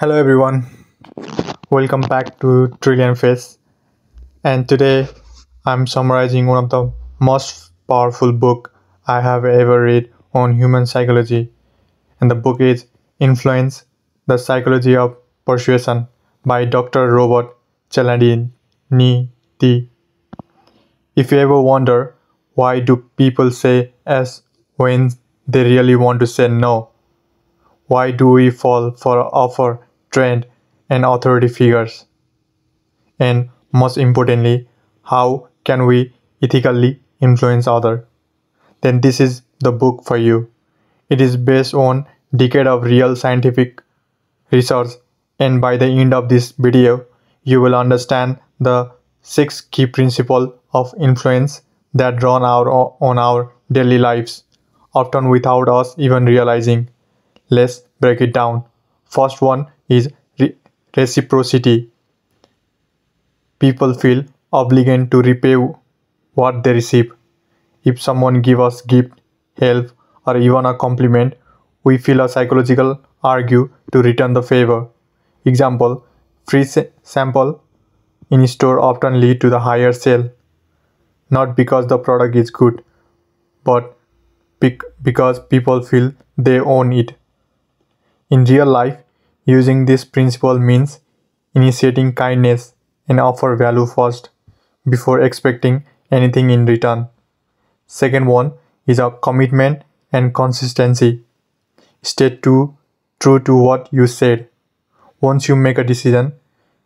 Hello everyone, welcome back to Trillion Face. And today I'm summarizing one of the most powerful book I have ever read on human psychology. And the book is Influence: The Psychology of Persuasion by Dr. Robert Cialdini. If you ever wonder why do people say yes when they really want to say no, why do we fall for offer, trend, and authority figures? And most importantly, how can we ethically influence others? Then this is the book for you. It is based on decade of real scientific research, and by the end of this video, you will understand the 6 key principles of influence that run on our daily lives, often without us even realizing. Let's break it down. First one is reciprocity. People feel obligated to repay what they receive. If someone gives us gift, help, or even a compliment, we feel a psychological urge to return the favor. Example: free sample in store often lead to the higher sale, not because the product is good, but because people feel they own it. In real life, using this principle means initiating kindness and offer value first before expecting anything in return. Second one is a commitment and consistency. Stay true to what you said. Once you make a decision,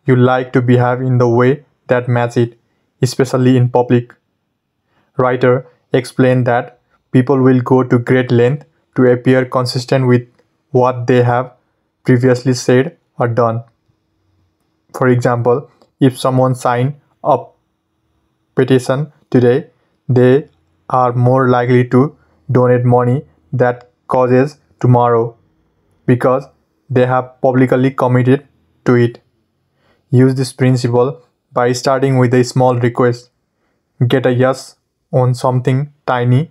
you like to behave in the way that matches it, especially in public. Writer explained that people will go to great length to appear consistent with what they have previously said or done. For example, if someone signs a petition today, they are more likely to donate money that causes tomorrow because they have publicly committed to it. Use this principle by starting with a small request. Get a yes on something tiny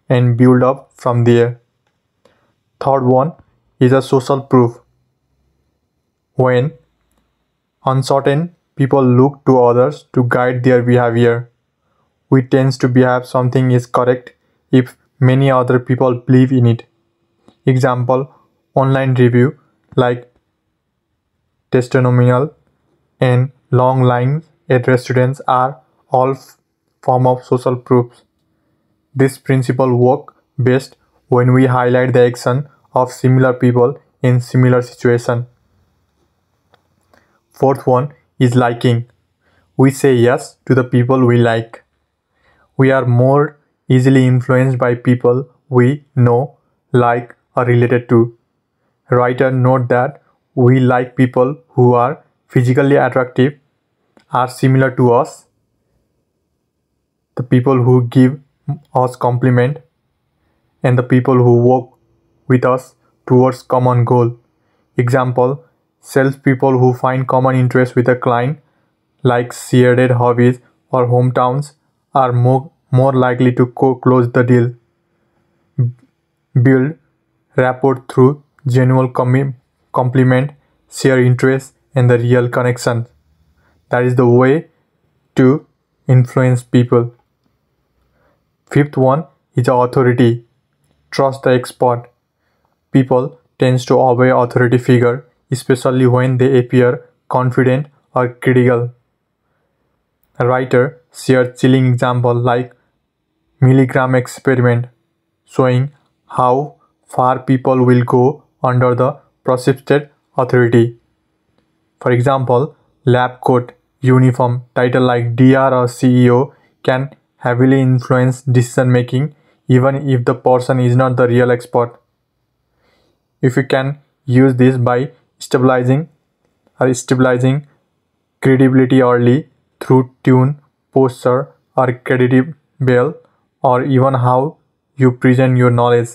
and build up from there. Third one is a social proof. When uncertain, people look to others to guide their behavior. We tend to behave something is correct if many other people believe in it. Example: online review like testimonial and long lines at restaurants are all form of social proofs. This principle works best when we highlight the action of similar people in similar situations. Fourth one is liking. We say yes to the people we like. We are more easily influenced by people we know, like, or related to. Writer note that we like people who are physically attractive, are similar to us, the people who give us compliment, and the people who work with us towards common goal. Example: salespeople who find common interest with a client, like shared hobbies or hometowns, are more likely to close the deal. Build rapport through genuine compliment, share interest, and the real connection. That is the way to influence people. Fifth one is authority. Trust the expert. People tend to obey authority figure, especially when they appear confident or critical. A writer shared chilling example like milligram experiment, showing how far people will go under the perceived authority. For example, lab coat, uniform, title like DR or CEO can heavily influence decision making even if the person is not the real expert. If you can use this by stabilizing credibility early through tune, posture, or credible, or even how you present your knowledge.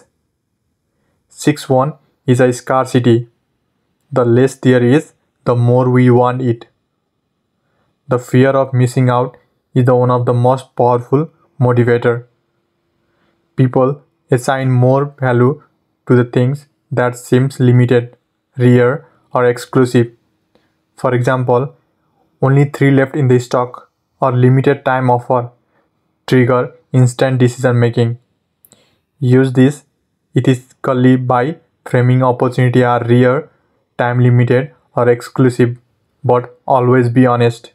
Sixth one is a scarcity. The less there is, the more we want it. The fear of missing out is one of the most powerful motivator. People assign more value to the things that seems limited, rare, or exclusive. For example, only 3 left in the stock or limited time offer trigger instant decision making. Use this ethically by framing opportunity are rare, time limited, or exclusive, but always be honest.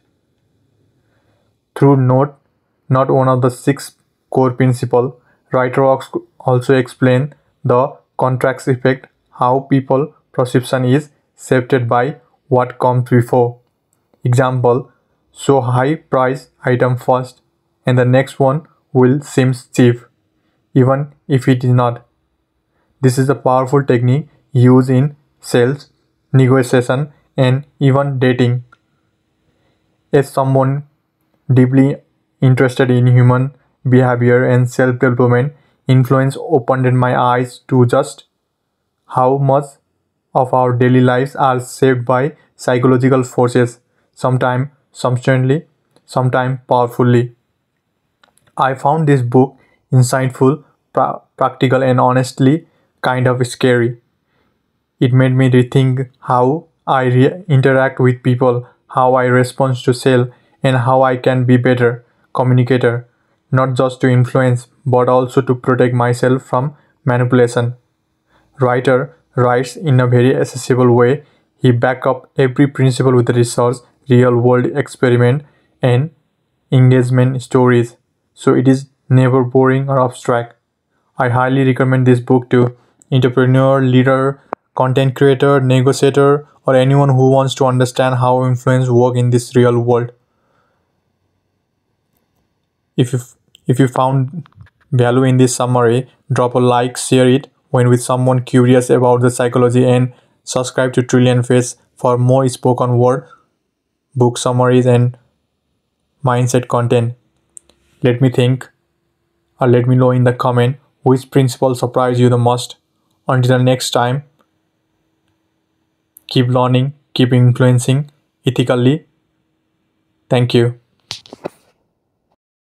Through note, not one of the 6 core principles, writer also explain the contrast effect, how people perception is shaped by what comes before. Example, show high price item first and the next one will seem cheap, even if it is not. This is a powerful technique used in sales, negotiation, and even dating. As someone deeply interested in human behavior and self-development, influence opened my eyes to just how much of our daily lives are shaped by psychological forces, sometimes substantially, sometimes powerfully. I found this book insightful, practical, and honestly kind of scary. It made me rethink how I interact with people, how I respond to sale, and how I can be better communicator, not just to influence but also to protect myself from manipulation. Writer writes in a very accessible way. He back up every principle with research, real world experiment, and engagement stories. So it is never boring or abstract. I highly recommend this book to entrepreneur, leader, content creator, negotiator, or anyone who wants to understand how influence work in this real world. If you if you found value in this summary, drop a like, share it when with someone curious about the psychology, and subscribe to Trillion Face for more spoken word, book summaries, and mindset content. Let me think or let me know in the comment which principle surprised you the most. Until next time, keep learning, keep influencing ethically. Thank you.